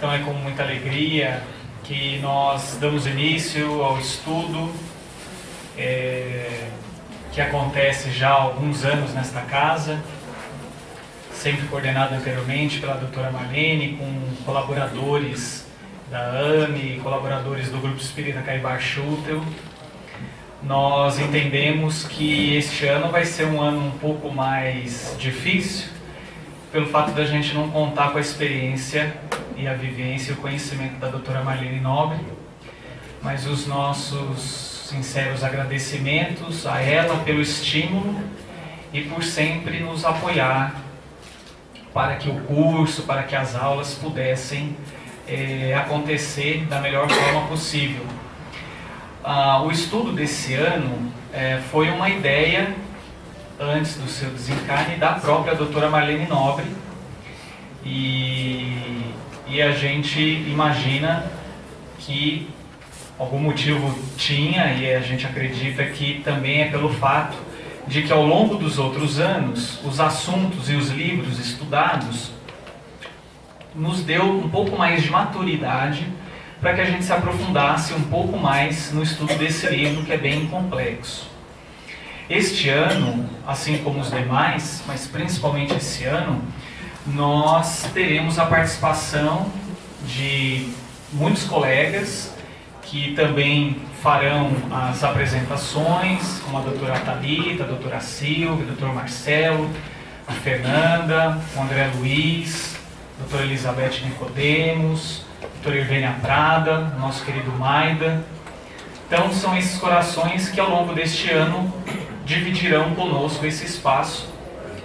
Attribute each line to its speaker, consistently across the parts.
Speaker 1: Então é com muita alegria que nós damos início ao estudo que acontece já há alguns anos nesta casa, sempre coordenado anteriormente pela doutora Marlene, com colaboradores da AME, colaboradores do Grupo Espírita Caibar Schutel. Nós entendemos que este ano vai ser um ano um pouco mais difícil, pelo fato da gente não contar com a experiência e a vivência e o conhecimento da doutora Marlene Nobre, mas os nossos sinceros agradecimentos a ela pelo estímulo e por sempre nos apoiar para que o curso, para que as aulas pudessem acontecer da melhor forma possível. O estudo desse ano foi uma ideia, antes do seu desencarne, da própria doutora Marlene Nobre, e a gente imagina que algum motivo tinha, e a gente acredita que também é pelo fato de que ao longo dos outros anos, os assuntos e os livros estudados nos deu um pouco mais de maturidade para que a gente se aprofundasse um pouco mais no estudo desse livro, que é bem complexo. Este ano, assim como os demais, mas principalmente esse ano, nós teremos a participação de muitos colegas que também farão as apresentações, como a doutora Thalita, a doutora Silvia, o doutor Marcelo, a Fernanda, o André Luiz, a doutora Elizabeth Nicodemos, a doutora Irvênia Prada, o nosso querido Maida. Então são esses corações que ao longo deste ano dividirão conosco esse espaço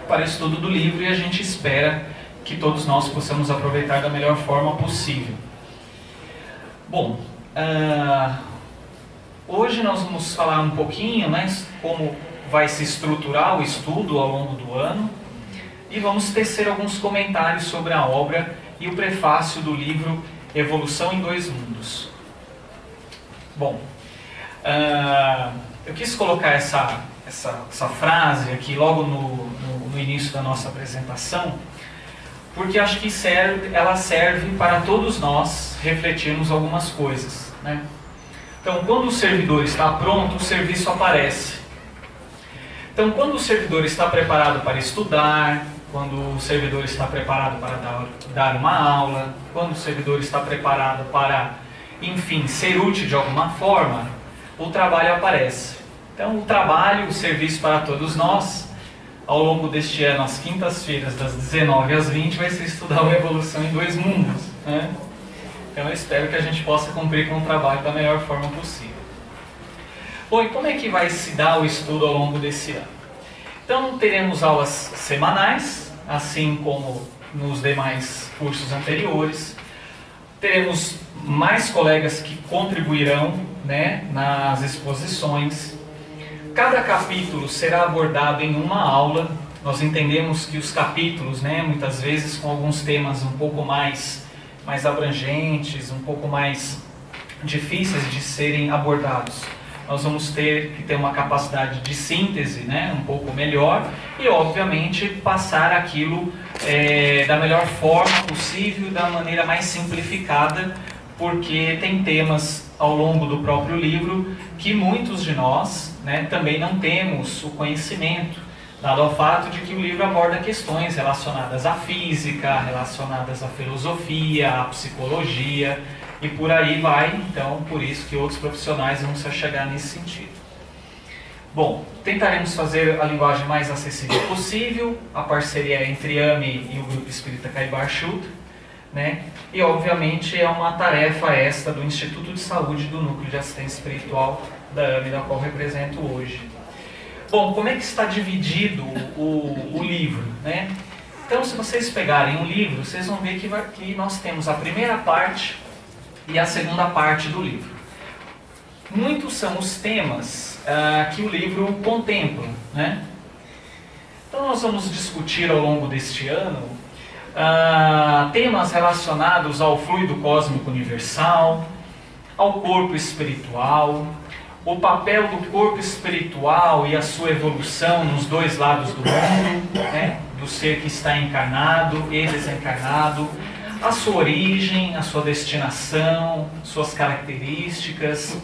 Speaker 1: para estudo do livro, e a gente espera que todos nós possamos aproveitar da melhor forma possível. Bom, hoje nós vamos falar um pouquinho, né, como vai se estruturar o estudo ao longo do ano, e vamos tecer alguns comentários sobre a obra e o prefácio do livro Evolução em Dois Mundos. Bom, eu quis colocar essa frase aqui logo no início da nossa apresentação, porque acho que ela serve para todos nós refletirmos algumas coisas, né? Então, quando o servidor está pronto, o serviço aparece. Então, quando o servidor está preparado para estudar, quando o servidor está preparado para dar uma aula, quando o servidor está preparado para, enfim, ser útil de alguma forma, o trabalho aparece. Então, o trabalho, o serviço para todos nós, ao longo deste ano, às quintas-feiras, das 19 às 20, vai ser estudar a Evolução em Dois Mundos, né? Então, eu espero que a gente possa cumprir com o trabalho da melhor forma possível. Bom, e como é que vai se dar o estudo ao longo desse ano? Então, teremos aulas semanais, assim como nos demais cursos anteriores. Teremos mais colegas que contribuirão, né, nas exposições. Cada capítulo será abordado em uma aula. Nós entendemos que os capítulos, né, muitas vezes com alguns temas um pouco mais abrangentes, um pouco mais difíceis de serem abordados, nós vamos ter que ter uma capacidade de síntese, né, um pouco melhor, e obviamente passar aquilo da melhor forma possível, da maneira mais simplificada, porque tem temas ao longo do próprio livro que muitos de nós, né, também não temos o conhecimento, dado ao fato de que o livro aborda questões relacionadas à física, relacionadas à filosofia, à psicologia, e por aí vai. Então, por isso que outros profissionais vão se achegar nesse sentido. Bom, tentaremos fazer a linguagem mais acessível possível, a parceria entre AME e o Grupo Espírita Caibar Schutel, né? E obviamente é uma tarefa esta do Instituto de Saúde do Núcleo de Assistência Espiritual da AME, da qual represento hoje. Bom, como é que está dividido o livro, né? Então, se vocês pegarem um livro, vocês vão ver que nós temos a primeira parte e a segunda parte do livro. Muitos são os temas que o livro contempla, né? Então, nós vamos discutir ao longo deste ano temas relacionados ao fluido cósmico universal, ao corpo espiritual, o papel do corpo espiritual e a sua evolução nos dois lados do mundo, né? Do ser que está encarnado e desencarnado, a sua origem, a sua destinação, suas características,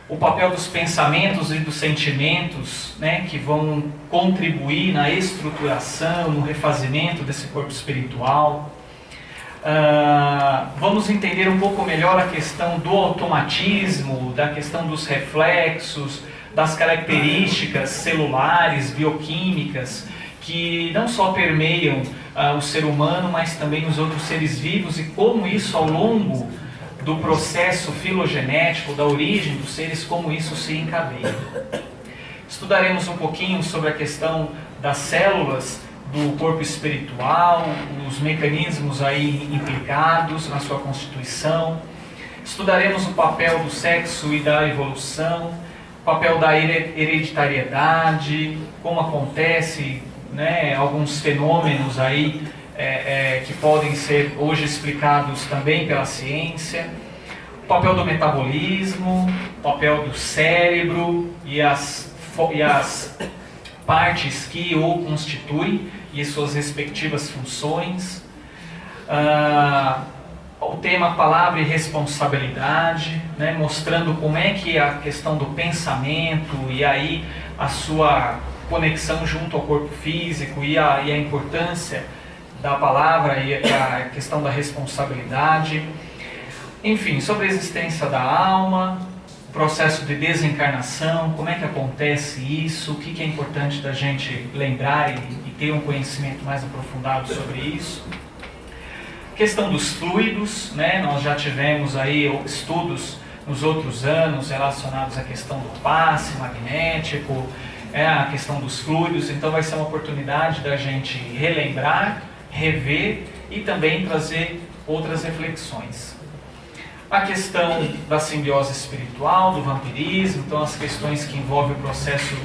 Speaker 1: o papel dos pensamentos e dos sentimentos, né, que vão contribuir na estruturação, no refazimento desse corpo espiritual. Vamos entender um pouco melhor a questão do automatismo, da questão dos reflexos, das características celulares, bioquímicas, que não só permeiam o ser humano, mas também os outros seres vivos, e como isso, ao longo do processo filogenético, da origem dos seres, como isso se encadeia. Estudaremos um pouquinho sobre a questão das células do corpo espiritual, os mecanismos aí implicados na sua constituição. Estudaremos o papel do sexo e da evolução, o papel da hereditariedade, como acontece, né, alguns fenômenos aí que podem ser hoje explicados também pela ciência, o papel do metabolismo, o papel do cérebro e as partes que o constituem e suas respectivas funções, o tema palavra e responsabilidade, né, mostrando como é que a questão do pensamento e aí a sua conexão junto ao corpo físico e a importância da palavra e a questão da responsabilidade, enfim, sobre a existência da alma, o processo de desencarnação, como é que acontece isso, o que é importante da gente lembrar e ter um conhecimento mais aprofundado sobre isso. Questão dos fluidos, né? Nós já tivemos aí estudos nos outros anos relacionados à questão do passe magnético, a questão dos fluidos, então vai ser uma oportunidade da gente relembrar, rever e também trazer outras reflexões. A questão da simbiose espiritual, do vampirismo, então as questões que envolvem o processo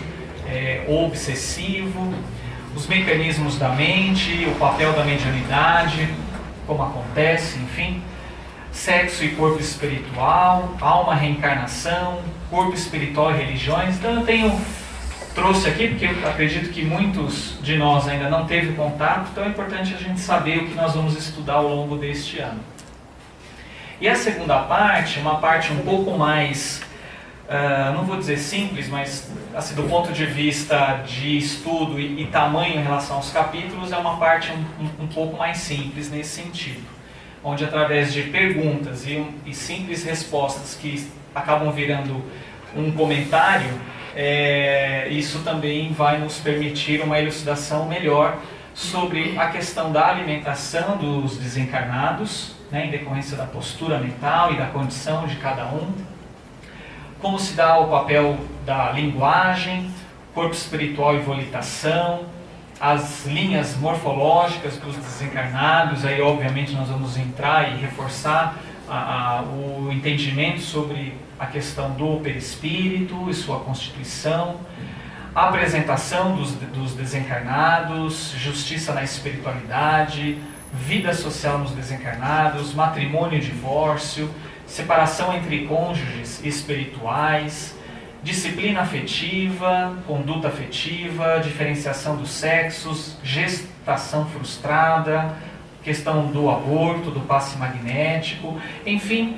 Speaker 1: obsessivo, os mecanismos da mente, o papel da mediunidade, como acontece, enfim, sexo e corpo espiritual, alma, reencarnação, corpo espiritual e religiões. Então eu trouxe aqui, porque eu acredito que muitos de nós ainda não teve contato, então é importante a gente saber o que nós vamos estudar ao longo deste ano. E a segunda parte, uma parte um pouco mais, não vou dizer simples, mas assim, do ponto de vista de estudo e tamanho em relação aos capítulos, é uma parte um pouco mais simples nesse sentido, onde através de perguntas e simples respostas que acabam virando um comentário, isso também vai nos permitir uma elucidação melhor sobre a questão da alimentação dos desencarnados, né, em decorrência da postura mental e da condição de cada um, como se dá o papel da linguagem, corpo espiritual e volitação, as linhas morfológicas dos desencarnados. Aí obviamente nós vamos entrar e reforçar o entendimento sobre a questão do perispírito e sua constituição, a apresentação dos desencarnados, justiça na espiritualidade, vida social nos desencarnados, matrimônio e divórcio, separação entre cônjuges espirituais, disciplina afetiva, conduta afetiva, diferenciação dos sexos, gestação frustrada, questão do aborto, do passe magnético, enfim,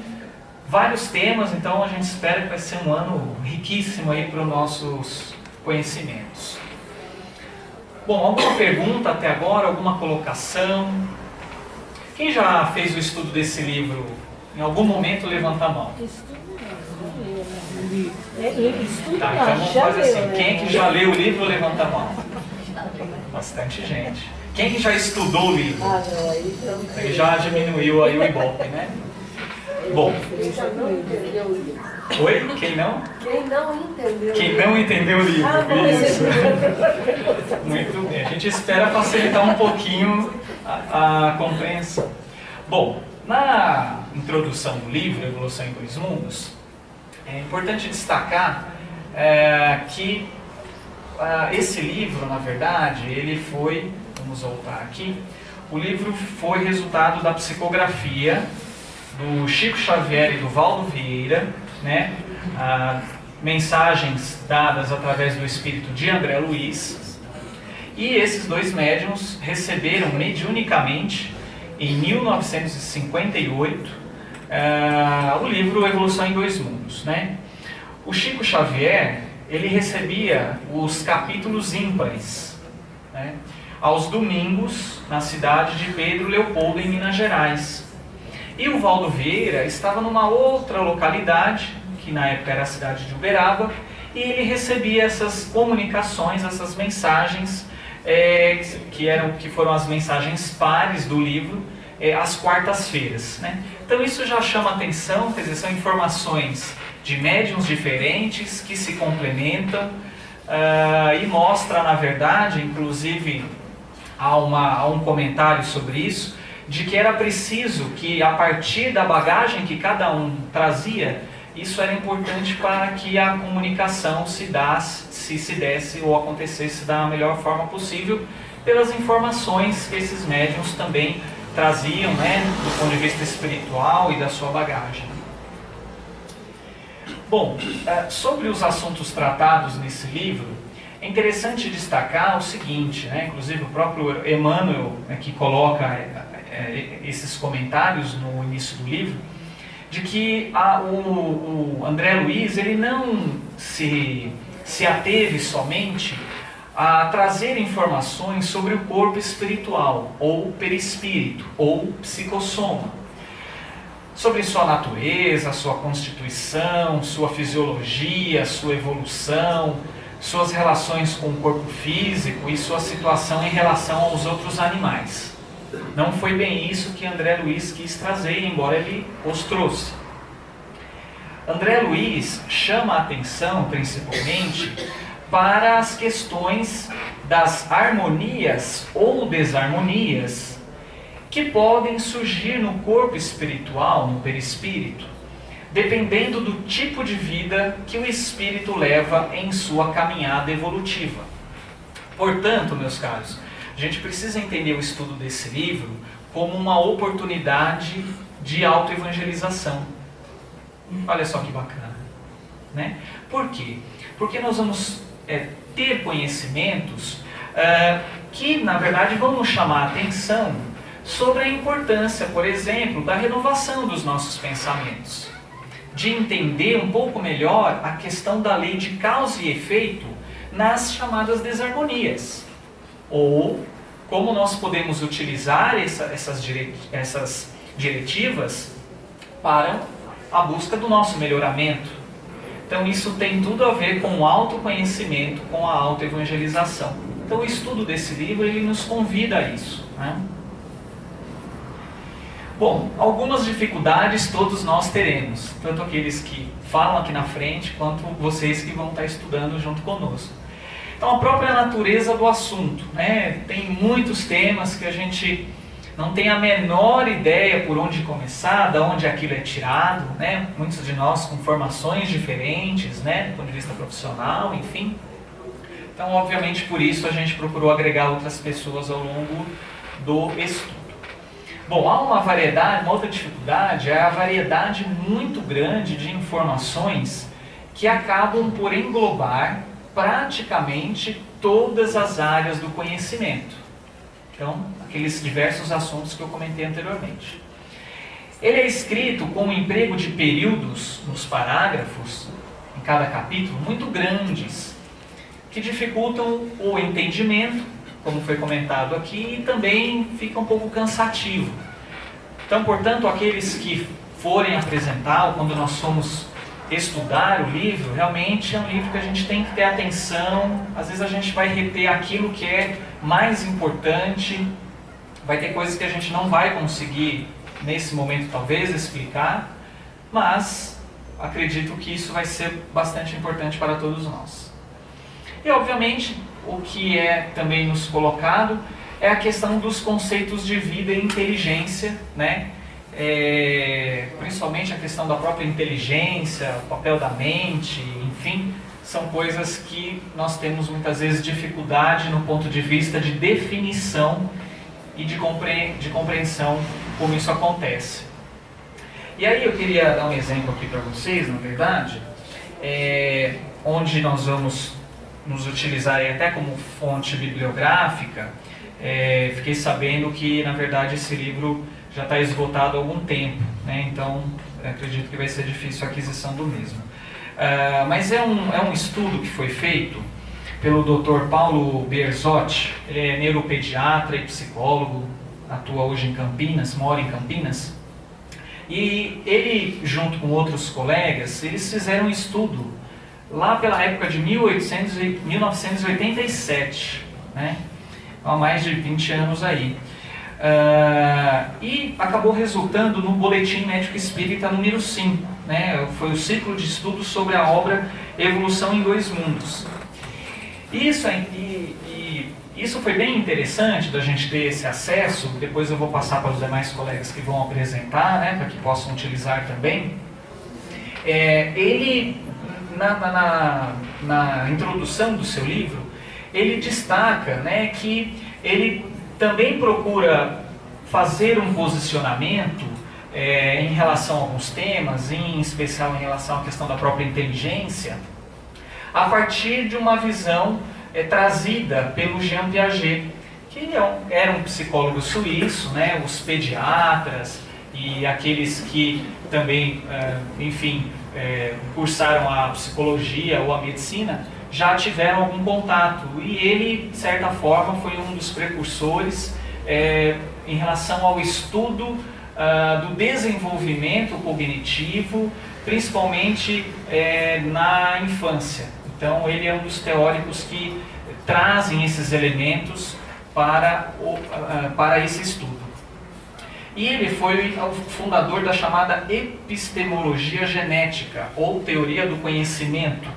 Speaker 1: vários temas. Então a gente espera que vai ser um ano riquíssimo aí para os nossos conhecimentos. Bom, alguma pergunta até agora, alguma colocação? Quem já fez o estudo desse livro? Em algum momento levanta a mão. Tá, então vamos fazer assim. Quem que já leu o livro, levanta a mão. Bastante gente. Quem que já estudou o livro? Ele já diminuiu aí o ibope, né? Bom. Oi? Quem não? Quem não entendeu. Quem não entendeu o livro. Isso. Muito bem. A gente espera facilitar um pouquinho a compreensão. Bom, na introdução do livro, Evolução em Dois Mundos, é importante destacar que esse livro, na verdade, ele foi, vamos voltar aqui, o livro foi resultado da psicografia do Chico Xavier e do Valdo Vieira, né? Mensagens dadas através do espírito de André Luiz, e esses dois médiuns receberam mediunicamente em 1958, o livro Evolução em Dois Mundos, né? O Chico Xavier, ele recebia os capítulos ímpares, né, aos domingos na cidade de Pedro Leopoldo, em Minas Gerais. E o Valdo Vieira estava numa outra localidade, que na época era a cidade de Uberaba, e ele recebia essas comunicações, essas mensagens, que foram as mensagens pares do livro, às quartas-feiras, né? Então isso já chama atenção, quer dizer, são informações de médiuns diferentes que se complementam, e mostra, na verdade, inclusive há um comentário sobre isso, de que era preciso que, a partir da bagagem que cada um trazia, isso era importante para que a comunicação se desse ou acontecesse da melhor forma possível, pelas informações que esses médiuns também traziam, né, do ponto de vista espiritual e da sua bagagem. Bom, sobre os assuntos tratados nesse livro, é interessante destacar o seguinte, né, inclusive o próprio Emmanuel, que coloca esses comentários no início do livro, de que o André Luiz, ele não se ateve somente a trazer informações sobre o corpo espiritual, ou perispírito, ou psicossoma, sobre sua natureza, sua constituição, sua fisiologia, sua evolução, suas relações com o corpo físico e sua situação em relação aos outros animais. Não foi bem isso que André Luiz quis trazer, embora ele os trouxe. André Luiz chama a atenção, principalmente, para as questões das harmonias ou desarmonias que podem surgir no corpo espiritual, no perispírito, dependendo do tipo de vida que o espírito leva em sua caminhada evolutiva. Portanto, meus caros, a gente precisa entender o estudo desse livro como uma oportunidade de autoevangelização. Olha só que bacana, né? Por quê? Porque nós vamos ter conhecimentos que, na verdade, vão nos chamar a atenção sobre a importância, por exemplo, da renovação dos nossos pensamentos, de entender um pouco melhor a questão da lei de causa e efeito nas chamadas desarmonias, ou como nós podemos utilizar essas diretivas para a busca do nosso melhoramento. Então isso tem tudo a ver com o autoconhecimento, com a autoevangelização. Então o estudo desse livro, ele nos convida a isso, né? Bom, algumas dificuldades todos nós teremos, tanto aqueles que falam aqui na frente, quanto vocês que vão estar estudando junto conosco. Então, a própria natureza do assunto, né? Tem muitos temas que a gente não tem a menor ideia por onde começar, de onde aquilo é tirado, né? Muitos de nós com formações diferentes, né? Do ponto de vista profissional, enfim. Então, obviamente, por isso a gente procurou agregar outras pessoas ao longo do estudo. Bom, há uma outra dificuldade é a variedade muito grande de informações que acabam por englobar praticamente todas as áreas do conhecimento. Então, aqueles diversos assuntos que eu comentei anteriormente. Ele é escrito com um emprego de períodos nos parágrafos, em cada capítulo, muito grandes, que dificultam o entendimento, como foi comentado aqui, e também fica um pouco cansativo. Então, portanto, aqueles que forem apresentar, ou quando nós formos estudar o livro, realmente é um livro que a gente tem que ter atenção. Às vezes a gente vai reter aquilo que é mais importante, vai ter coisas que a gente não vai conseguir, nesse momento, talvez, explicar, mas acredito que isso vai ser bastante importante para todos nós. E, obviamente, o que é também nos colocado é a questão dos conceitos de vida e inteligência, né? Principalmente a questão da própria inteligência, o papel da mente, enfim, são coisas que nós temos muitas vezes dificuldade no ponto de vista de definição e de compreensão como isso acontece. E aí eu queria dar um exemplo aqui para vocês, na verdade, onde nós vamos nos utilizar até como fonte bibliográfica, fiquei sabendo que, na verdade, esse livro já está esgotado há algum tempo, né? Então acredito que vai ser difícil a aquisição do mesmo. Mas é um estudo que foi feito pelo Dr. Paulo Berzot. Ele é neuropediatra e psicólogo, atua hoje em Campinas, mora em Campinas. E ele, junto com outros colegas, eles fizeram um estudo lá pela época de 1987, né? Há mais de 20 anos aí. E acabou resultando no Boletim Médico Espírita número 5, né? Foi o ciclo de estudos sobre a obra Evolução em Dois Mundos. Isso foi bem interessante da gente ter esse acesso. Depois eu vou passar para os demais colegas que vão apresentar, né, para que possam utilizar também. Ele, na introdução do seu livro, ele destaca, né, que ele também procura fazer um posicionamento em relação a alguns temas, em especial em relação à questão da própria inteligência, a partir de uma visão trazida pelo Jean Piaget, que era um psicólogo suíço, né? Os pediatras e aqueles que também, cursaram a psicologia ou a medicina, já tiveram algum contato. E ele, de certa forma, foi um dos precursores em relação ao estudo do desenvolvimento cognitivo, principalmente na infância. Então, ele é um dos teóricos que trazem esses elementos para esse estudo. E ele foi o fundador da chamada epistemologia genética, ou teoria do conhecimento,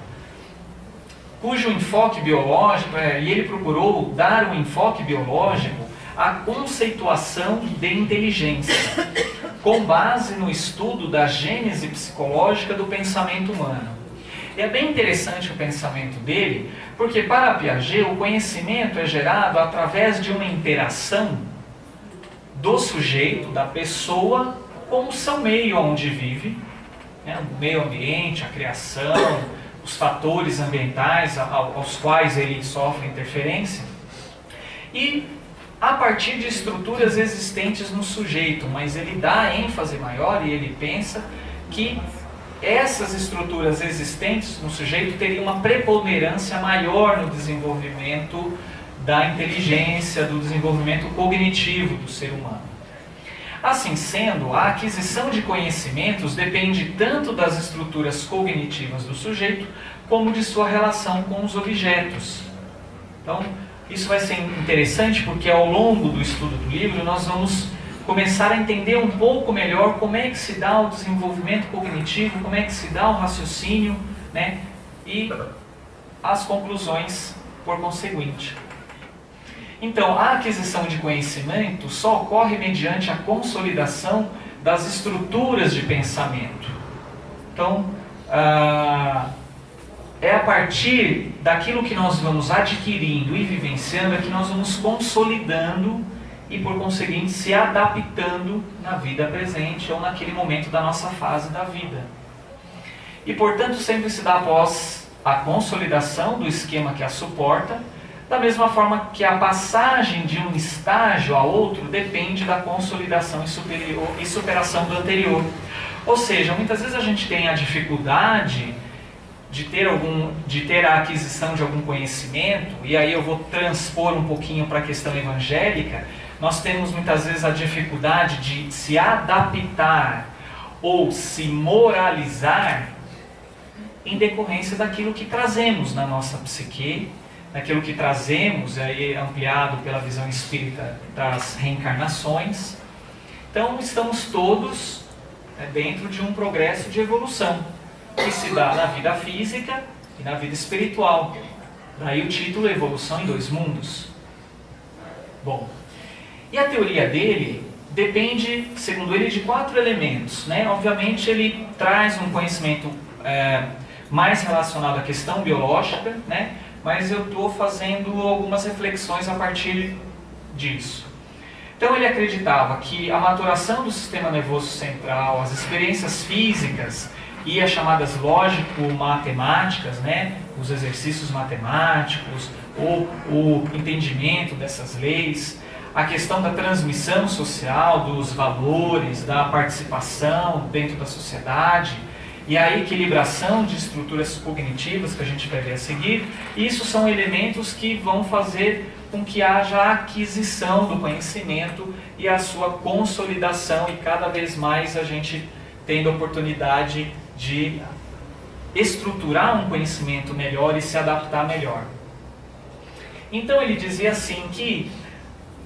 Speaker 1: cujo enfoque biológico, e ele procurou dar um enfoque biológico à conceituação de inteligência, com base no estudo da gênese psicológica do pensamento humano. E é bem interessante o pensamento dele, porque para Piaget o conhecimento é gerado através de uma interação do sujeito, da pessoa, com o seu meio onde vive, né, o meio ambiente, a criação, os fatores ambientais aos quais ele sofre interferência, e a partir de estruturas existentes no sujeito, mas ele dá ênfase maior e ele pensa que essas estruturas existentes no sujeito teriam uma preponderância maior no desenvolvimento da inteligência, do desenvolvimento cognitivo do ser humano. Assim sendo, a aquisição de conhecimentos depende tanto das estruturas cognitivas do sujeito, como de sua relação com os objetos. Então, isso vai ser interessante porque ao longo do estudo do livro nós vamos começar a entender um pouco melhor como é que se dá o desenvolvimento cognitivo, como é que se dá o raciocínio, né? E as conclusões por conseguinte. Então, a aquisição de conhecimento só ocorre mediante a consolidação das estruturas de pensamento. Então, é a partir daquilo que nós vamos adquirindo e vivenciando que nós vamos consolidando e, por conseguinte, se adaptando na vida presente ou naquele momento da nossa fase da vida. E, portanto, sempre se dá após a consolidação do esquema que a suporta, da mesma forma que a passagem de um estágio a outro depende da consolidação e superação do anterior. Ou seja, muitas vezes a gente tem a dificuldade de ter a aquisição de algum conhecimento, e aí eu vou transpor um pouquinho para a questão evangélica. Nós temos muitas vezes a dificuldade de se adaptar ou se moralizar em decorrência daquilo que trazemos na nossa psique, daquilo que trazemos, aí ampliado pela visão espírita das reencarnações. Então, estamos todos dentro de um progresso de evolução, que se dá na vida física e na vida espiritual. Daí o título Evolução em Dois Mundos. Bom, e a teoria dele depende, segundo ele, de 4 elementos, né? Obviamente ele traz um conhecimento mais relacionado à questão biológica, né? Mas eu estou fazendo algumas reflexões a partir disso. Então ele acreditava que a maturação do sistema nervoso central, as experiências físicas e as chamadas lógico-matemáticas, né? Os exercícios matemáticos, ou o entendimento dessas leis, a questão da transmissão social, dos valores, da participação dentro da sociedade e a equilibração de estruturas cognitivas que a gente vai ver a seguir. Isso são elementos que vão fazer com que haja a aquisição do conhecimento e a sua consolidação, e cada vez mais a gente tendo a oportunidade de estruturar um conhecimento melhor e se adaptar melhor. Então ele dizia assim que,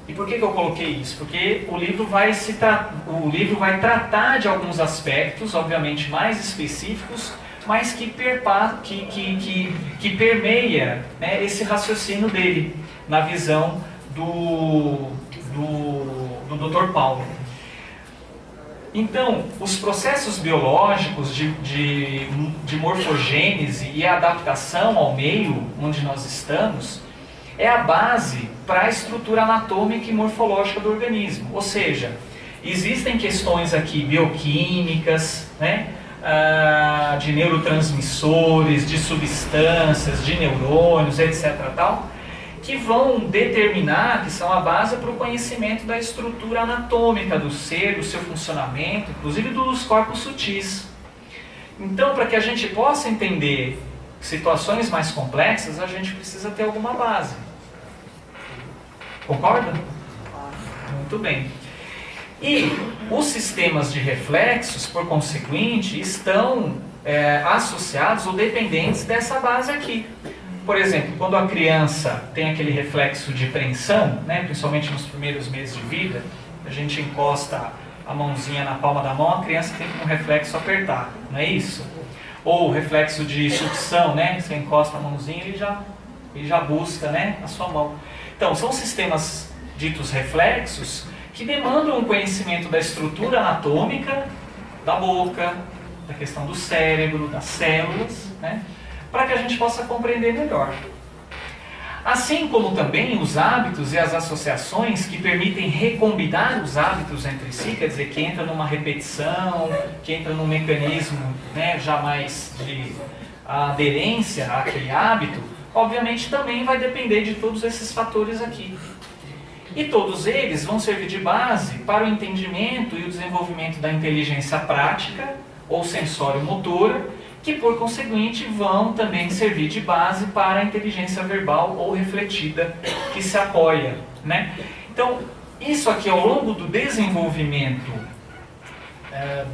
Speaker 1: e por que eu coloquei isso? Porque o livro vai tratar de alguns aspectos, obviamente mais específicos, mas que permeia, né, esse raciocínio dele, na visão do Dr. Paulo. Então, os processos biológicos de morfogênese e adaptação ao meio onde nós estamos é a base para a estrutura anatômica e morfológica do organismo. Ou seja, existem questões aqui bioquímicas, né, de neurotransmissores, de substâncias, de neurônios, etc. tal, que vão determinar, que são a base para o conhecimento da estrutura anatômica do ser, do seu funcionamento, inclusive dos corpos sutis. Então, para que a gente possa entender situações mais complexas, a gente precisa ter alguma base. Concorda? Muito bem. E os sistemas de reflexos, por conseguinte, estão associados ou dependentes dessa base aqui. Por exemplo, quando a criança tem aquele reflexo de preensão, né, principalmente nos primeiros meses de vida, a gente encosta a mãozinha na palma da mão, a criança tem um reflexo apertar, não é isso? Ou o reflexo de sucção, né, você encosta a mãozinha e ele já busca, né, a sua mão. Então, são sistemas ditos reflexos que demandam um conhecimento da estrutura anatômica, da boca, da questão do cérebro, das células, né, para que a gente possa compreender melhor. Assim como também os hábitos e as associações que permitem recombinar os hábitos entre si, quer dizer, que entra numa repetição, que entra num mecanismo, né, já mais de aderência àquele hábito, obviamente também vai depender de todos esses fatores aqui. E todos eles vão servir de base para o entendimento e o desenvolvimento da inteligência prática ou sensório-motora, que por conseguinte vão também servir de base para a inteligência verbal ou refletida que se apoia, né? Então, isso aqui ao longo do desenvolvimento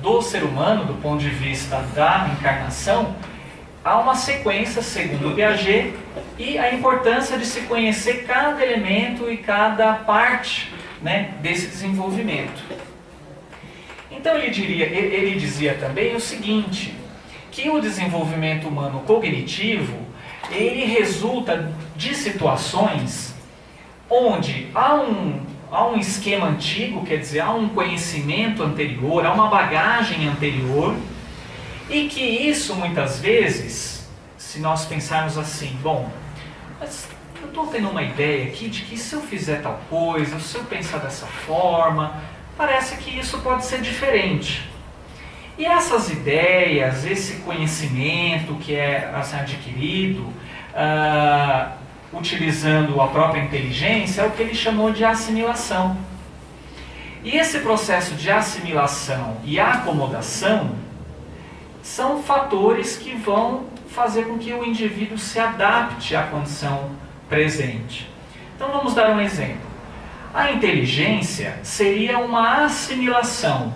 Speaker 1: do ser humano, do ponto de vista da encarnação, há uma sequência, segundo Piaget, e a importância de se conhecer cada elemento e cada parte, né, desse desenvolvimento. Então ele dizia também o seguinte, que o desenvolvimento humano cognitivo, ele resulta de situações onde há um esquema antigo, quer dizer, há um conhecimento anterior, há uma bagagem anterior, e que isso muitas vezes, se nós pensarmos assim, bom, mas eu estou tendo uma ideia aqui de que se eu fizer tal coisa, se eu pensar dessa forma, parece que isso pode ser diferente. E essas ideias, esse conhecimento que é assim, adquirido, utilizando a própria inteligência, é o que ele chamou de assimilação. E esse processo de assimilação e acomodação são fatores que vão fazer com que o indivíduo se adapte à condição presente. Então vamos dar um exemplo. A inteligência seria uma assimilação,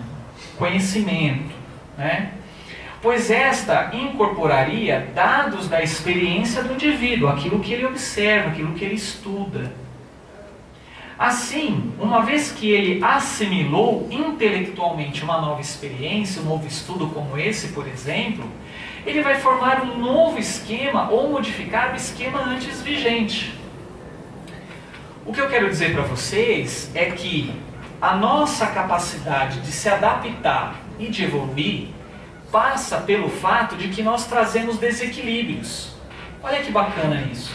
Speaker 1: conhecimento, né? Pois esta incorporaria dados da experiência do indivíduo, aquilo que ele observa, aquilo que ele estuda. Assim, uma vez que ele assimilou intelectualmente uma nova experiência, um novo estudo como esse, por exemplo, ele vai formar um novo esquema ou modificar o esquema antes vigente. O que eu quero dizer para vocês é que a nossa capacidade de se adaptar e de evoluir passa pelo fato de que nós trazemos desequilíbrios. Olha que bacana isso.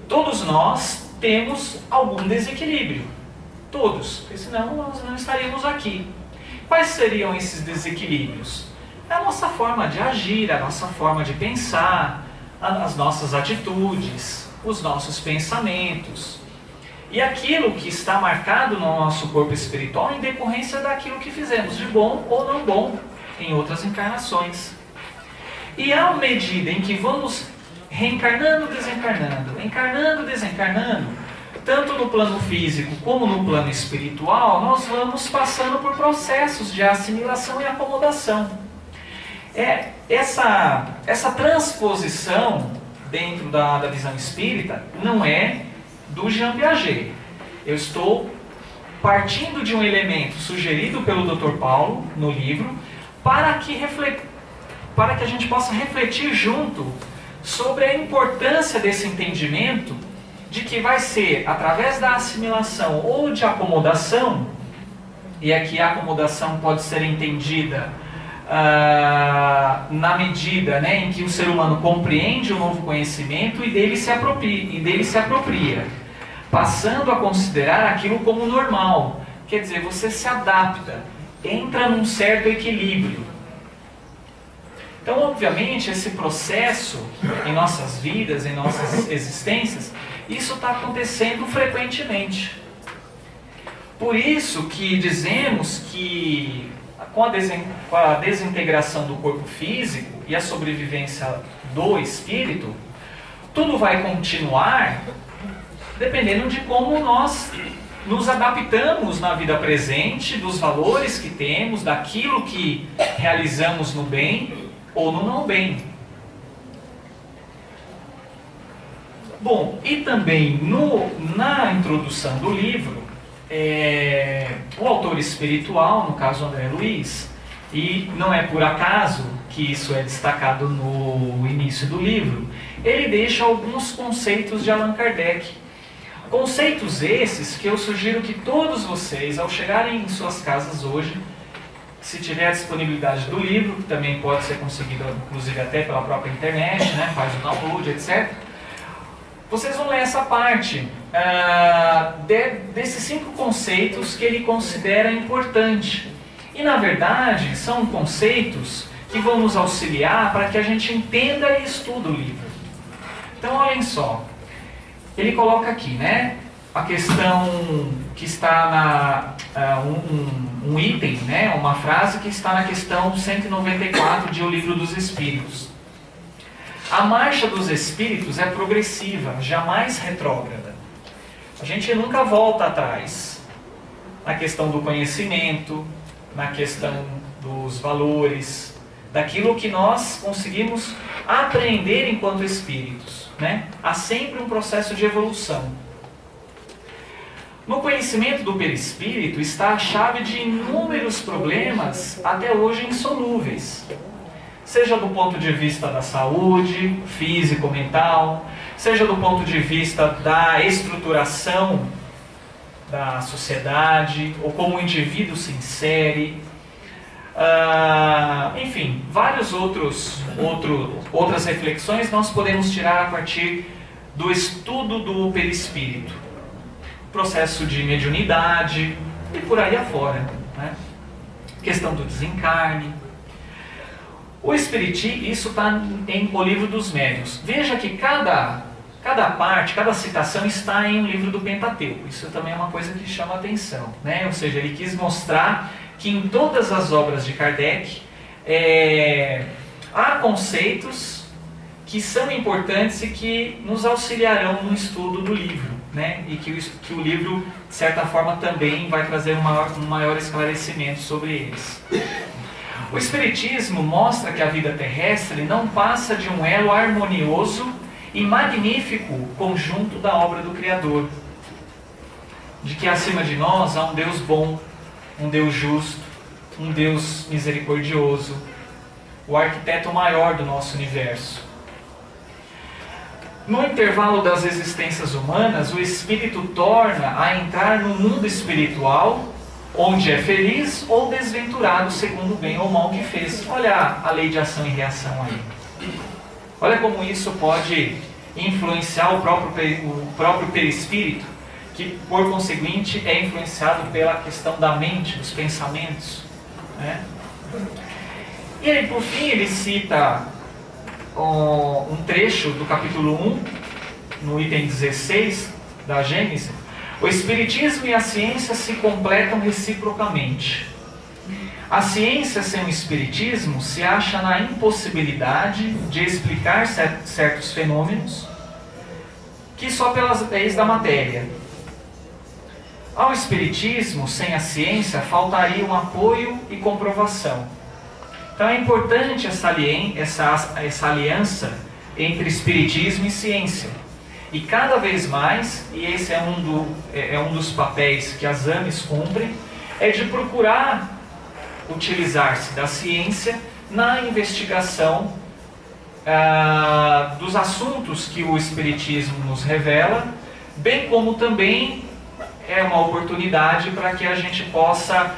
Speaker 1: Todos nós temos algum desequilíbrio. Todos, porque senão nós não estaríamos aqui. Quais seriam esses desequilíbrios? É a nossa forma de agir, a nossa forma de pensar, as nossas atitudes, os nossos pensamentos e aquilo que está marcado no nosso corpo espiritual em decorrência daquilo que fizemos, de bom ou não bom, em outras encarnações. E à medida em que vamos reencarnando, desencarnando, encarnando, desencarnando, tanto no plano físico como no plano espiritual, nós vamos passando por processos de assimilação e acomodação. Essa transposição dentro da visão espírita não é do Jean Piaget. Eu estou partindo de um elemento sugerido pelo Dr. Paulo no livro para que a gente possa refletir junto sobre a importância desse entendimento de que vai ser através da assimilação ou de acomodação, e aqui a acomodação pode ser entendida na medida, né, em que o ser humano compreende o novo conhecimento e dele se apropria, passando a considerar aquilo como normal. Quer dizer, você se adapta, entra num certo equilíbrio. Então, obviamente, esse processo em nossas vidas, em nossas existências, isso está acontecendo frequentemente. Por isso que dizemos que com a desintegração do corpo físico e a sobrevivência do espírito, tudo vai continuar dependendo de como nós nos adaptamos na vida presente, dos valores que temos, daquilo que realizamos no bem ou no não bem. Bom, e também na introdução do livro, o autor espiritual, no caso André Luiz, e não é por acaso que isso é destacado no início do livro, ele deixa alguns conceitos de Allan Kardec. Conceitos esses que eu sugiro que todos vocês, ao chegarem em suas casas hoje, se tiver a disponibilidade do livro, que também pode ser conseguido inclusive até pela própria internet, né, faz o download, etc., vocês vão ler essa parte desses 5 conceitos que ele considera importante. E, na verdade, são conceitos que vão nos auxiliar para que a gente entenda e estude o livro. Então, olhem só. Ele coloca aqui, né, a questão que está um item, né, uma frase que está na questão 194 de O Livro dos Espíritos. A marcha dos espíritos é progressiva, jamais retrógrada. A gente nunca volta atrás na questão do conhecimento, na questão dos valores, daquilo que nós conseguimos aprender enquanto espíritos, né? Há sempre um processo de evolução. No conhecimento do perispírito está a chave de inúmeros problemas até hoje insolúveis. Seja do ponto de vista da saúde, físico, mental, seja do ponto de vista da estruturação da sociedade, ou como o indivíduo se insere, enfim, várias outras reflexões nós podemos tirar a partir do estudo do perispírito, processo de mediunidade e por aí afora, né? Questão do desencarne. O Espiritismo, isso está em O Livro dos Médiuns. Veja que cada parte, cada citação está em um livro do Pentateuco. Isso também é uma coisa que chama a atenção, né? Ou seja, ele quis mostrar que em todas as obras de Kardec há conceitos que são importantes e que nos auxiliarão no estudo do livro, né? E que o livro, de certa forma, também vai trazer um maior esclarecimento sobre eles. O Espiritismo mostra que a vida terrestre não passa de um elo harmonioso e magnífico conjunto da obra do Criador. De que acima de nós há um Deus bom, um Deus justo, um Deus misericordioso, o arquiteto maior do nosso universo. No intervalo das existências humanas, o espírito torna a entrar no mundo espiritual, onde é feliz ou desventurado segundo o bem ou mal que fez. Olha a lei de ação e reação aí. Olha como isso pode influenciar o próprio perispírito, que por conseguinte é influenciado pela questão da mente, dos pensamentos, né? E aí, por fim, ele cita um trecho do capítulo 1 no item 16 da Gênesis, o Espiritismo e a ciência se completam reciprocamente. A ciência sem o Espiritismo se acha na impossibilidade de explicar certos fenômenos que só pelas leis da matéria. Ao Espiritismo, sem a ciência, faltaria um apoio e comprovação. Então é importante essa aliança entre Espiritismo e ciência. E cada vez mais, e esse é um dos papéis que as AMES cumprem, é de procurar utilizar-se da ciência na investigação dos assuntos que o Espiritismo nos revela, bem como também é uma oportunidade para que a gente possa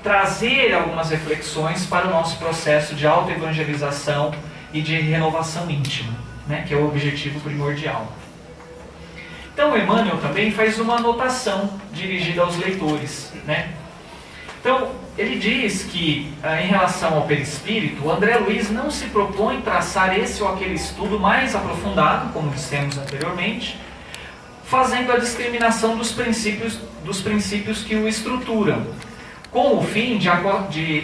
Speaker 1: trazer algumas reflexões para o nosso processo de autoevangelização e de renovação íntima, né, que é o objetivo primordial. Então Emmanuel também faz uma anotação dirigida aos leitores, né? Então, ele diz que, em relação ao perispírito, o André Luiz não se propõe traçar esse ou aquele estudo mais aprofundado, como dissemos anteriormente, fazendo a discriminação dos princípios que o estruturam, com o fim de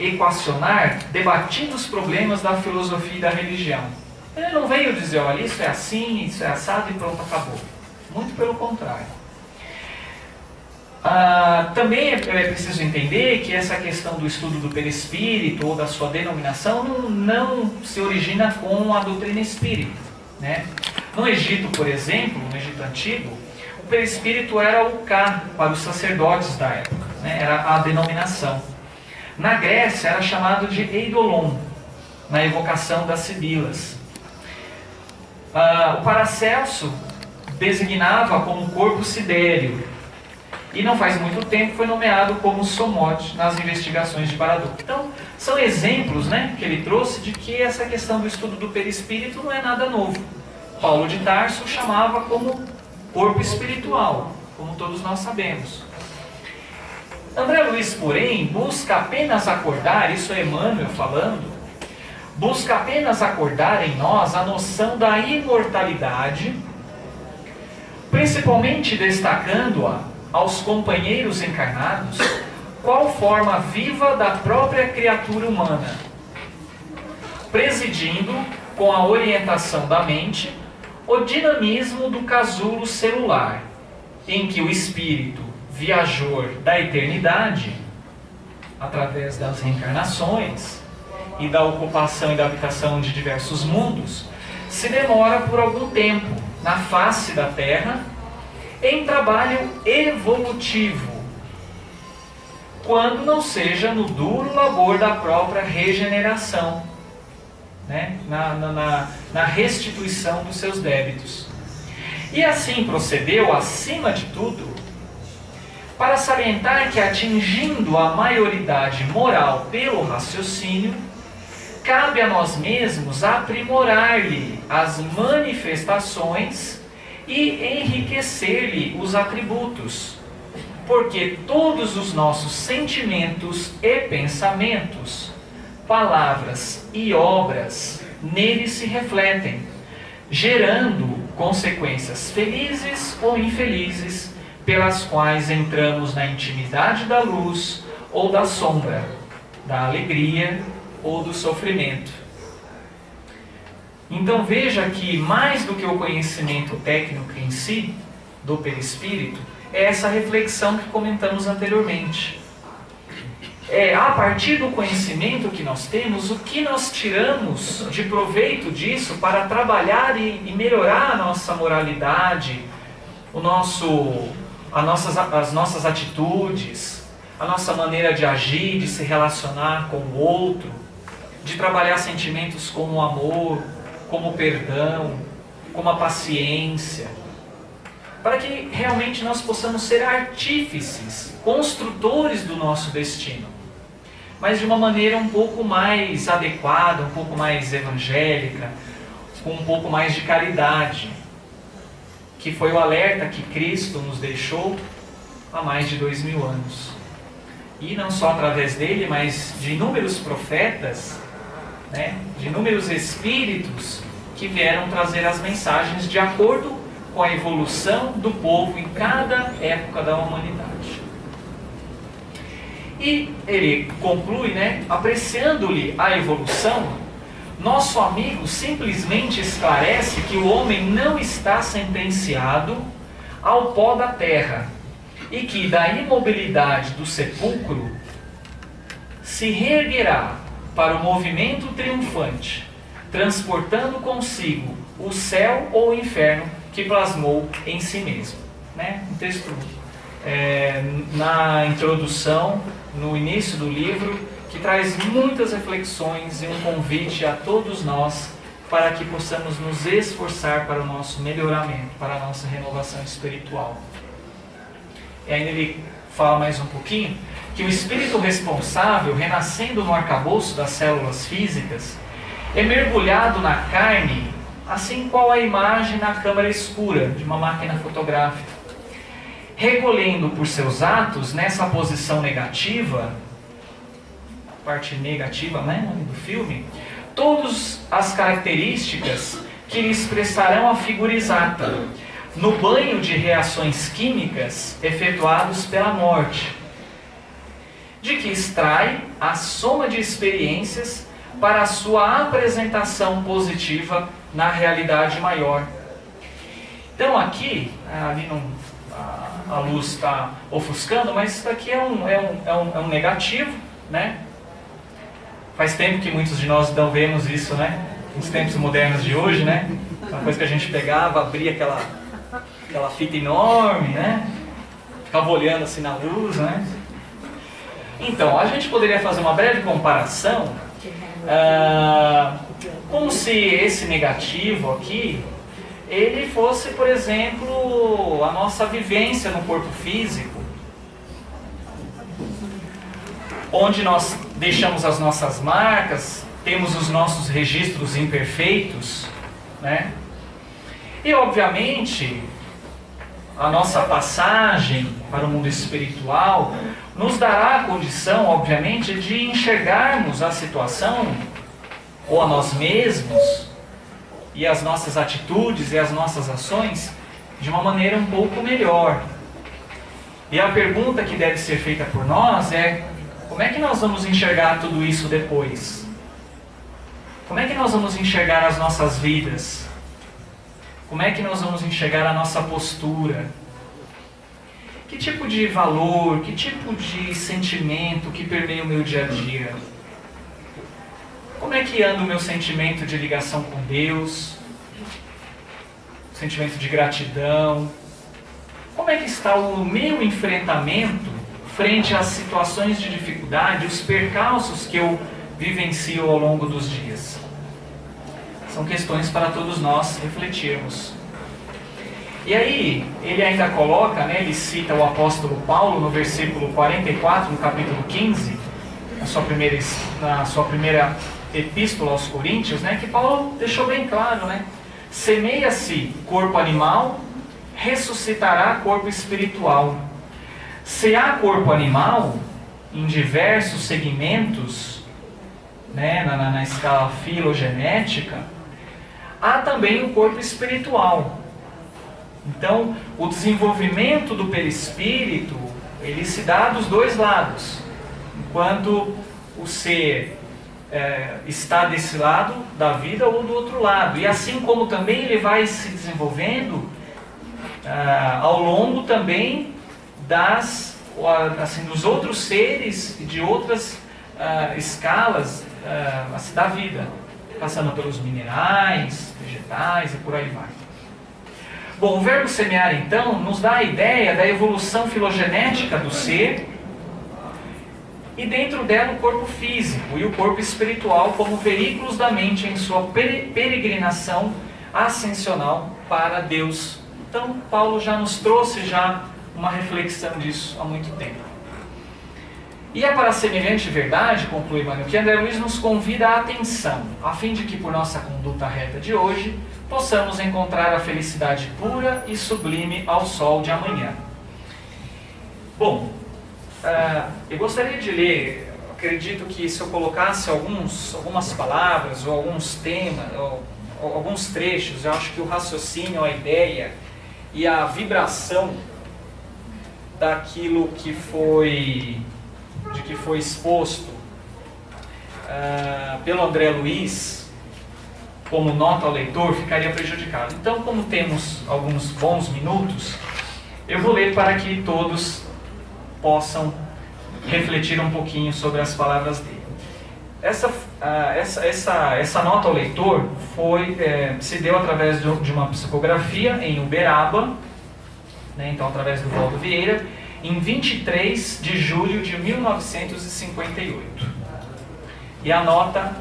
Speaker 1: equacionar debatidos problemas da filosofia e da religião. Ele não veio dizer, olha, isso é assim, isso é assado e pronto, acabou. Muito pelo contrário. Também é preciso entender que essa questão do estudo do perispírito ou da sua denominação não se origina com a doutrina espírita, né? No Egito, por exemplo, no Egito Antigo, o perispírito era o Ka para os sacerdotes da época, né? Era a denominação. Na Grécia era chamado de Eidolon, na evocação das Sibilas. O Paracelso designava como corpo sidéreo, e não faz muito tempo foi nomeado como Somote nas investigações de Baraduc. Então, são exemplos, né, que ele trouxe de que essa questão do estudo do perispírito não é nada novo. Paulo de Tarso chamava como corpo espiritual, como todos nós sabemos. André Luiz, porém, busca apenas acordar, isso é Emmanuel falando, busca apenas acordar em nós a noção da imortalidade, principalmente destacando-a aos companheiros encarnados, qual forma viva da própria criatura humana, presidindo, com a orientação da mente, o dinamismo do casulo celular, em que o espírito viajor da eternidade, através das reencarnações e da ocupação e da habitação de diversos mundos, se demora por algum tempo na face da Terra, em trabalho evolutivo, quando não seja no duro labor da própria regeneração, né? na restituição dos seus débitos. E assim procedeu, acima de tudo, para salientar que, atingindo a maioridade moral pelo raciocínio, cabe a nós mesmos aprimorar-lhe as manifestações e enriquecer-lhe os atributos, porque todos os nossos sentimentos e pensamentos, palavras e obras nele se refletem, gerando consequências felizes ou infelizes, pelas quais entramos na intimidade da luz ou da sombra, da alegria ou do sofrimento. Então veja que, mais do que o conhecimento técnico em si, do perispírito, é essa reflexão que comentamos anteriormente. A partir do conhecimento que nós temos, o que nós tiramos de proveito disso para trabalhar e melhorar a nossa moralidade, as nossas atitudes, a nossa maneira de agir, de se relacionar com o outro, de trabalhar sentimentos como o amor, como o perdão, como a paciência, para que realmente nós possamos ser artífices, construtores do nosso destino, mas de uma maneira um pouco mais adequada, um pouco mais evangélica, com um pouco mais de caridade, que foi o alerta que Cristo nos deixou há mais de 2000 anos. E não só através dele, mas de inúmeros profetas, né, de inúmeros espíritos que vieram trazer as mensagens de acordo com a evolução do povo em cada época da humanidade. E ele conclui, né, apreciando-lhe a evolução, nosso amigo simplesmente esclarece que o homem não está sentenciado ao pó da terra e que da imobilidade do sepulcro se reerguerá para o movimento triunfante, transportando consigo o céu ou o inferno que plasmou em si mesmo. Né? Um texto na introdução, no início do livro, que traz muitas reflexões e um convite a todos nós para que possamos nos esforçar para o nosso melhoramento, para a nossa renovação espiritual. E ainda ele fala mais um pouquinho que o espírito responsável, renascendo no arcabouço das células físicas, é mergulhado na carne, assim qual a imagem na câmara escura de uma máquina fotográfica, recolhendo por seus atos nessa posição negativa, a parte negativa, né, do filme, todas as características que lhe expressarão a figura exata, no banho de reações químicas efetuados pela morte, de que extrai a soma de experiências para a sua apresentação positiva na realidade maior. Então aqui, ali a luz está ofuscando, mas isso daqui é um negativo, né? Faz tempo que muitos de nós não vemos isso, né? Nos tempos modernos de hoje, né? Uma coisa que a gente pegava, abria aquela fita enorme, né? Ficava olhando assim na luz, né? Então, a gente poderia fazer uma breve comparação, como se esse negativo aqui, ele fosse, por exemplo, a nossa vivência no corpo físico, onde nós deixamos as nossas marcas, temos os nossos registros imperfeitos, né? E, obviamente, a nossa passagem para o mundo espiritual nos dará a condição, obviamente, de enxergarmos a situação, ou a nós mesmos, e as nossas atitudes e as nossas ações, de uma maneira um pouco melhor. E a pergunta que deve ser feita por nós é: como é que nós vamos enxergar tudo isso depois? Como é que nós vamos enxergar as nossas vidas? Como é que nós vamos enxergar a nossa postura? Que tipo de valor, que tipo de sentimento que permeia o meu dia a dia? Como é que anda o meu sentimento de ligação com Deus? Sentimento de gratidão? Como é que está o meu enfrentamento frente às situações de dificuldade, os percalços que eu vivencio ao longo dos dias? São questões para todos nós refletirmos. E aí, ele ainda coloca, né, ele cita o apóstolo Paulo no versículo 44, no capítulo 15, na sua primeira epístola aos Coríntios, né, que Paulo deixou bem claro, né? Semeia-se corpo animal, ressuscitará corpo espiritual. Se há corpo animal, em diversos segmentos, né, na escala filogenética, há também o corpo espiritual. Então, o desenvolvimento do perispírito, ele se dá dos dois lados. Enquanto o ser está desse lado da vida ou do outro lado. E assim como também ele vai se desenvolvendo ao longo também dos outros seres e de outras escalas da vida, passando pelos minerais, vegetais e por aí vai. Bom, o verbo semear, então, nos dá a ideia da evolução filogenética do ser e dentro dela o corpo físico e o corpo espiritual como veículos da mente em sua peregrinação ascensional para Deus. Então, Paulo já nos trouxe uma reflexão disso há muito tempo. E é para semelhante verdade, conclui Emmanuel, que André Luiz nos convida à atenção, a fim de que por nossa conduta reta de hoje possamos encontrar a felicidade pura e sublime ao sol de amanhã. Bom, eu gostaria de ler, acredito que se eu colocasse algumas palavras ou alguns temas, ou alguns trechos, eu acho que o raciocínio, a ideia e a vibração daquilo que foi exposto pelo André Luiz como nota ao leitor ficaria prejudicado. Então, como temos alguns bons minutos, eu vou ler para que todos possam refletir um pouquinho sobre as palavras dele. Essa nota ao leitor se deu através de uma psicografia em Uberaba, né, então através do Valdo Vieira, em 23 de julho de 1958. E a nota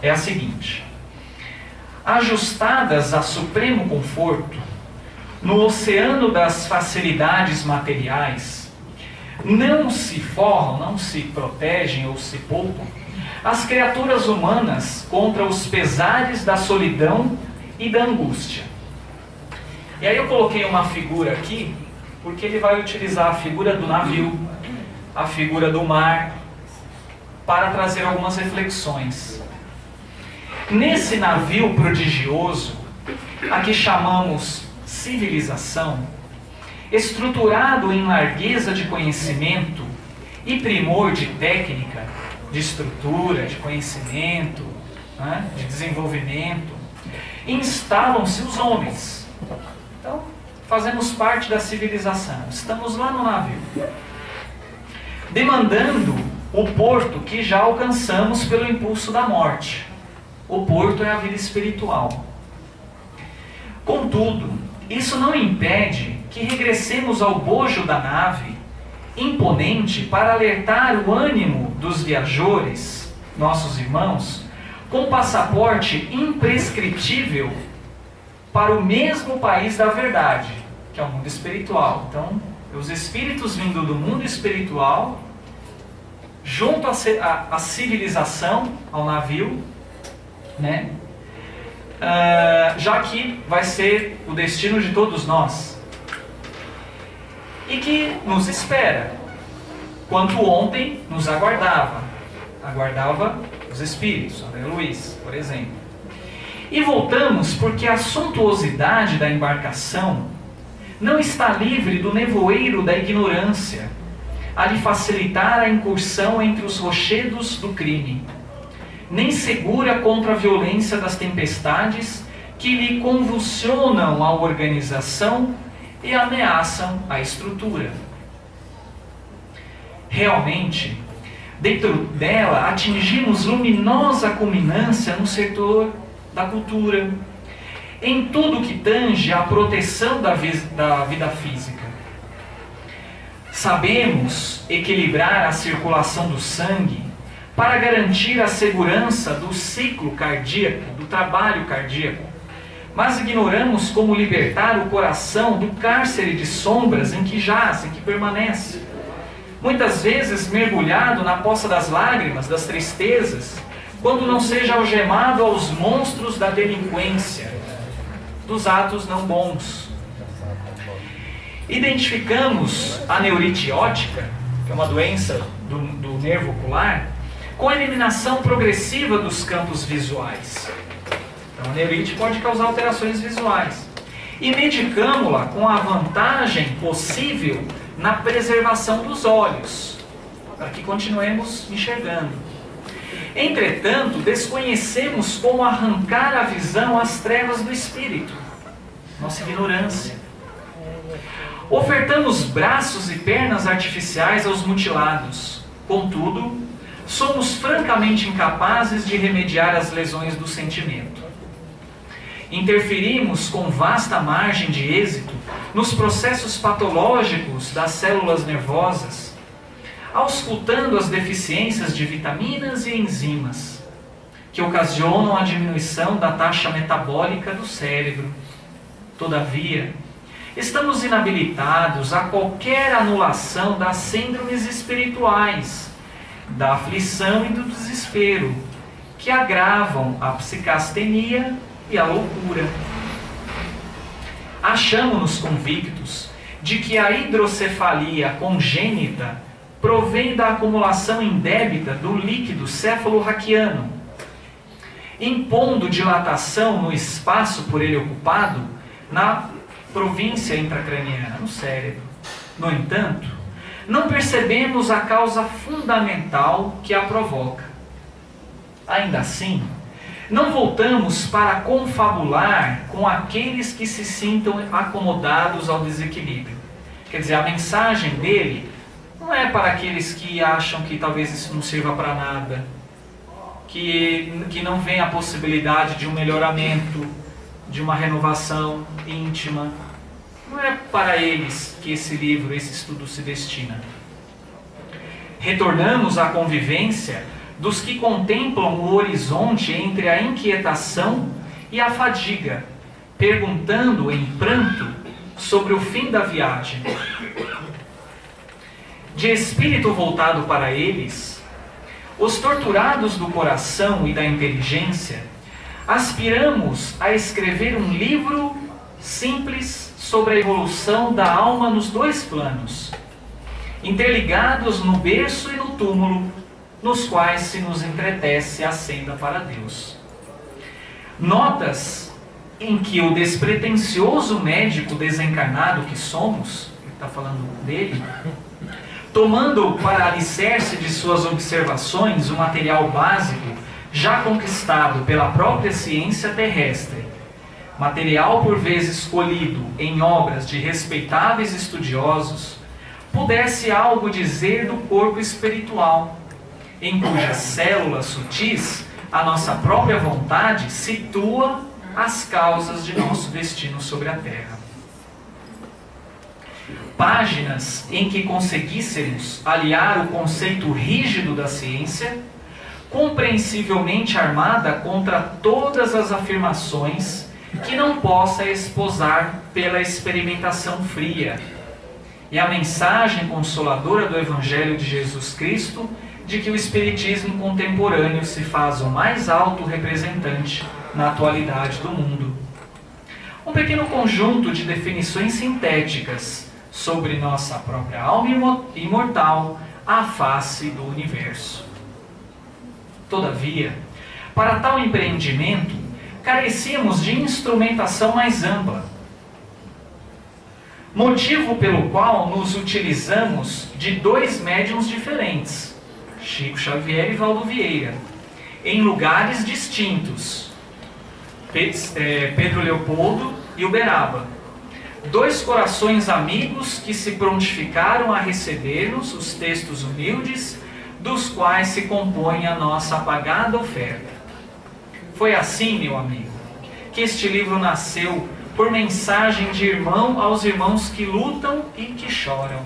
Speaker 1: é a seguinte: ajustadas a supremo conforto, no oceano das facilidades materiais, não se forram, não se protegem ou se poupam as criaturas humanas contra os pesares da solidão e da angústia. E aí eu coloquei uma figura aqui, porque ele vai utilizar a figura do navio, a figura do mar, para trazer algumas reflexões. Nesse navio prodigioso, a que chamamos civilização, estruturado em largueza de conhecimento e primor de técnica, de estrutura, de conhecimento, né, de desenvolvimento, instalam-se os homens. Então, fazemos parte da civilização, estamos lá no navio, demandando o porto que já alcançamos pelo impulso da morte. O porto é a vida espiritual. Contudo, isso não impede que regressemos ao bojo da nave, imponente para alertar o ânimo dos viajores, nossos irmãos, com passaporte imprescritível para o mesmo país da verdade, que é o mundo espiritual. Então, os espíritos vindo do mundo espiritual, junto à civilização, ao navio, né? Já que vai ser o destino de todos nós. E que nos espera, quanto ontem nos aguardava os espíritos, André Luiz, por exemplo. E voltamos porque a suntuosidade da embarcação não está livre do nevoeiro da ignorância, a lhe facilitar a incursão entre os rochedos do crime, nem segura contra a violência das tempestades que lhe convulsionam a organização e ameaçam a estrutura. Realmente, dentro dela atingimos luminosa culminância no setor da cultura, em tudo que tange à proteção da vida física. Sabemos equilibrar a circulação do sangue para garantir a segurança do ciclo cardíaco, do trabalho cardíaco, mas ignoramos como libertar o coração do cárcere de sombras em que jaz, em que permanece, muitas vezes mergulhado na poça das lágrimas, das tristezas, quando não seja algemado aos monstros da delinquência, dos atos não bons. Identificamos a neurite óptica, que é uma doença do nervo ocular, com a eliminação progressiva dos campos visuais. Então, a neurite pode causar alterações visuais. E medicamos-la com a vantagem possível na preservação dos olhos, para que continuemos enxergando. Entretanto, desconhecemos como arrancar a visão às trevas do espírito, nossa ignorância. Ofertamos braços e pernas artificiais aos mutilados. Contudo, somos francamente incapazes de remediar as lesões do sentimento. Interferimos com vasta margem de êxito nos processos patológicos das células nervosas, auscultando as deficiências de vitaminas e enzimas, que ocasionam a diminuição da taxa metabólica do cérebro. Todavia, estamos inabilitados a qualquer anulação das síndromes espirituais, da aflição e do desespero, que agravam a psicastenia e a loucura. Achamo-nos convictos de que a hidrocefalia congênita provém da acumulação indébita do líquido cefalorraquiano impondo dilatação no espaço por ele ocupado na província intracraniana, no cérebro. No entanto, não percebemos a causa fundamental que a provoca. Ainda assim, não voltamos para confabular com aqueles que se sintam acomodados ao desequilíbrio. Quer dizer, a mensagem dele não é para aqueles que acham que talvez isso não sirva para nada, que não vem a possibilidade de um melhoramento, de uma renovação íntima. Não é para eles que esse livro, esse estudo se destina. Retornamos à convivência dos que contemplam o horizonte entre a inquietação e a fadiga, perguntando em pranto sobre o fim da viagem. De espírito voltado para eles, os torturados do coração e da inteligência, aspiramos a escrever um livro simples sobre a evolução da alma nos dois planos, interligados no berço e no túmulo, nos quais se nos entretece a senda para Deus. Notas em que o despretensioso médico desencarnado que somos, ele está falando dele, tomando para alicerce de suas observações o material básico já conquistado pela própria ciência terrestre, material por vezes colhido em obras de respeitáveis estudiosos, pudesse algo dizer do corpo espiritual, em cujas células sutis a nossa própria vontade situa as causas de nosso destino sobre a Terra. Páginas em que conseguíssemos aliar o conceito rígido da ciência, compreensivelmente armada contra todas as afirmações que não possa esposar pela experimentação fria, e a mensagem consoladora do Evangelho de Jesus Cristo de que o Espiritismo contemporâneo se faz o mais alto representante na atualidade do mundo. Um pequeno conjunto de definições sintéticas sobre nossa própria alma imortal à face do universo. Todavia, para tal empreendimento, carecíamos de instrumentação mais ampla, motivo pelo qual nos utilizamos de dois médiuns diferentes, Chico Xavier e Valdo Vieira, em lugares distintos, Pedro Leopoldo e Uberaba, dois corações amigos que se prontificaram a receber-nos os textos humildes dos quais se compõe a nossa apagada oferta. Foi assim, meu amigo, que este livro nasceu por mensagem de irmão aos irmãos que lutam e que choram.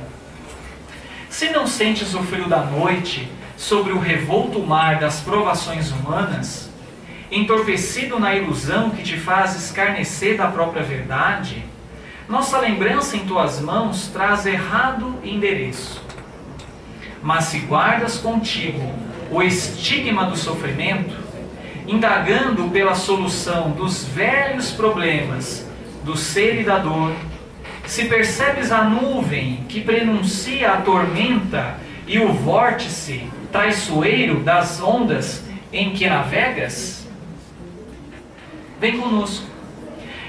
Speaker 1: Se não sentes o frio da noite sobre o revolto mar das provações humanas, entorpecido na ilusão que te faz escarnecer da própria verdade, nossa lembrança em tuas mãos traz errado endereço. Mas se guardas contigo o estigma do sofrimento, indagando pela solução dos velhos problemas do ser e da dor, se percebes a nuvem que prenuncia a tormenta e o vórtice traiçoeiro das ondas em que navegas, vem conosco.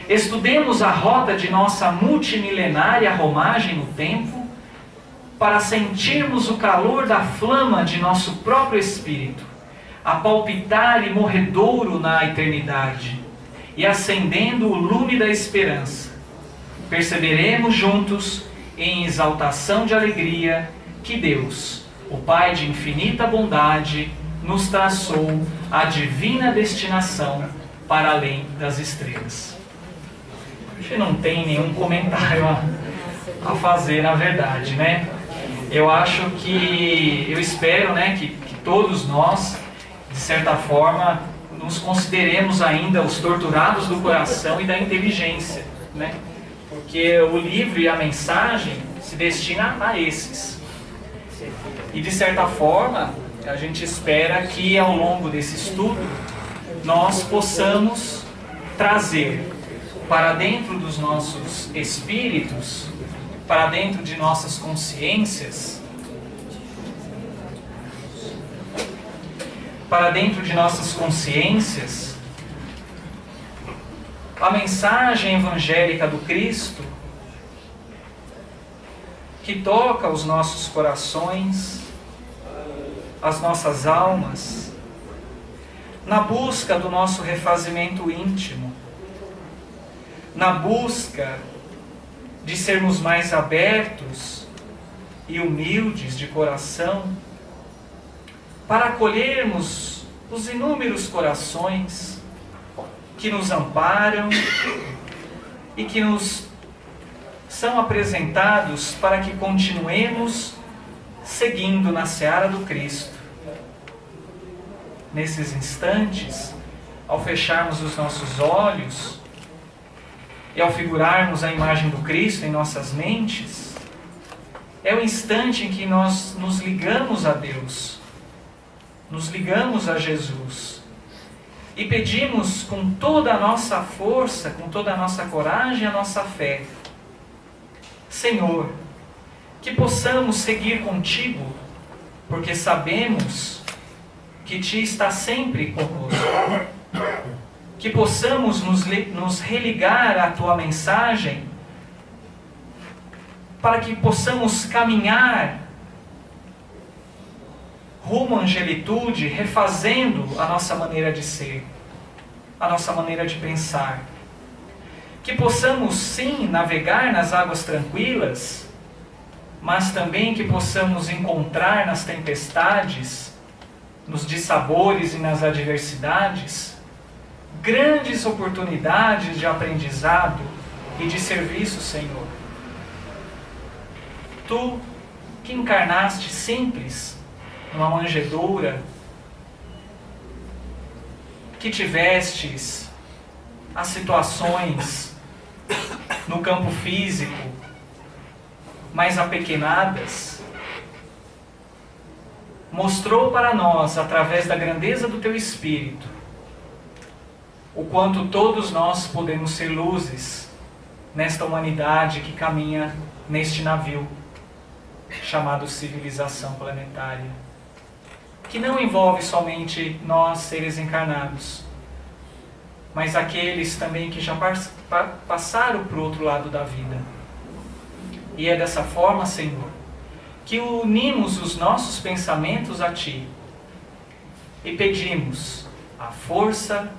Speaker 1: Estudemos a rota de nossa multimilenária romagem no tempo, para sentirmos o calor da flama de nosso próprio espírito, a palpitar e morredouro na eternidade, e acendendo o lume da esperança. Perceberemos juntos, em exaltação de alegria, que Deus, o Pai de infinita bondade, nos traçou a divina destinação para além das estrelas. A gente não tem nenhum comentário a fazer, na verdade, né? Eu acho que, eu espero, né, que todos nós, de certa forma, nos consideremos ainda os torturados do coração e da inteligência, né? Porque o livro e a mensagem se destina a esses. E de certa forma, a gente espera que ao longo desse estudo nós possamos trazer para dentro dos nossos espíritos, para dentro de nossas consciências, para dentro de nossas consciências, a mensagem evangélica do Cristo, que toca os nossos corações, as nossas almas, na busca do nosso refazimento íntimo, na busca de sermos mais abertos e humildes de coração, para acolhermos os inúmeros corações que nos amparam e que nos são apresentados para que continuemos seguindo na seara do Cristo. Nesses instantes, ao fecharmos os nossos olhos e ao figurarmos a imagem do Cristo em nossas mentes, é o instante em que nós nos ligamos a Deus, nos ligamos a Jesus e pedimos com toda a nossa força, com toda a nossa coragem, a nossa fé: Senhor, que possamos seguir contigo, porque sabemos que Ti está sempre conosco. Que possamos nos religar à Tua mensagem, para que possamos caminhar rumo à angelitude, refazendo a nossa maneira de ser, a nossa maneira de pensar. Que possamos sim navegar nas águas tranquilas, mas também que possamos encontrar nas tempestades, nos dissabores e nas adversidades, grandes oportunidades de aprendizado e de serviço, Senhor. Tu, que encarnaste simples numa manjedoura, que tivestes as situações no campo físico mais apequenadas, mostrou para nós, através da grandeza do Teu Espírito, o quanto todos nós podemos ser luzes nesta humanidade que caminha neste navio chamado civilização planetária, que não envolve somente nós, seres encarnados, mas aqueles também que já passaram para o outro lado da vida. E é dessa forma, Senhor, que unimos os nossos pensamentos a Ti e pedimos a força,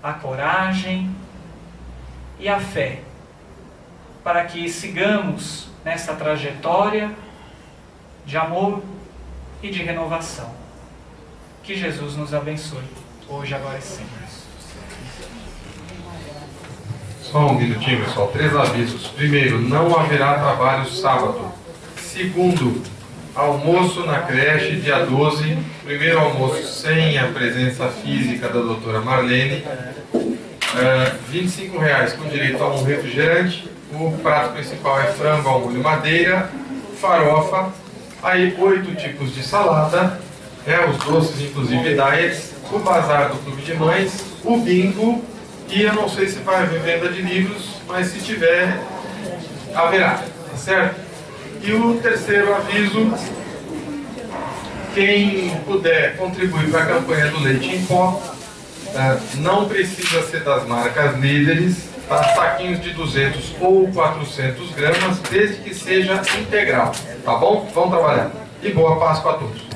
Speaker 1: a coragem e a fé para que sigamos nessa trajetória de amor e de renovação. Que Jesus nos abençoe, hoje, agora e sempre.
Speaker 2: Só um minutinho, pessoal. 3 avisos. Primeiro, não haverá trabalho sábado. Segundo, almoço na creche dia 12. Primeiro almoço sem a presença física da doutora Marlene. R$25 com direito a um refrigerante. O prato principal é frango ao molho madeira, farofa, aí 8 tipos de salada, os doces inclusive diets, o bazar do Clube de Mães, o bingo, e eu não sei se vai haver venda de livros, mas se tiver, haverá, tá certo? E o terceiro aviso: quem puder contribuir para a campanha do leite em pó, não precisa ser das marcas líderes, tá? Saquinhos de 200 ou 400 gramas, desde que seja integral, tá bom? Vamos trabalhar. E boa Páscoa a todos.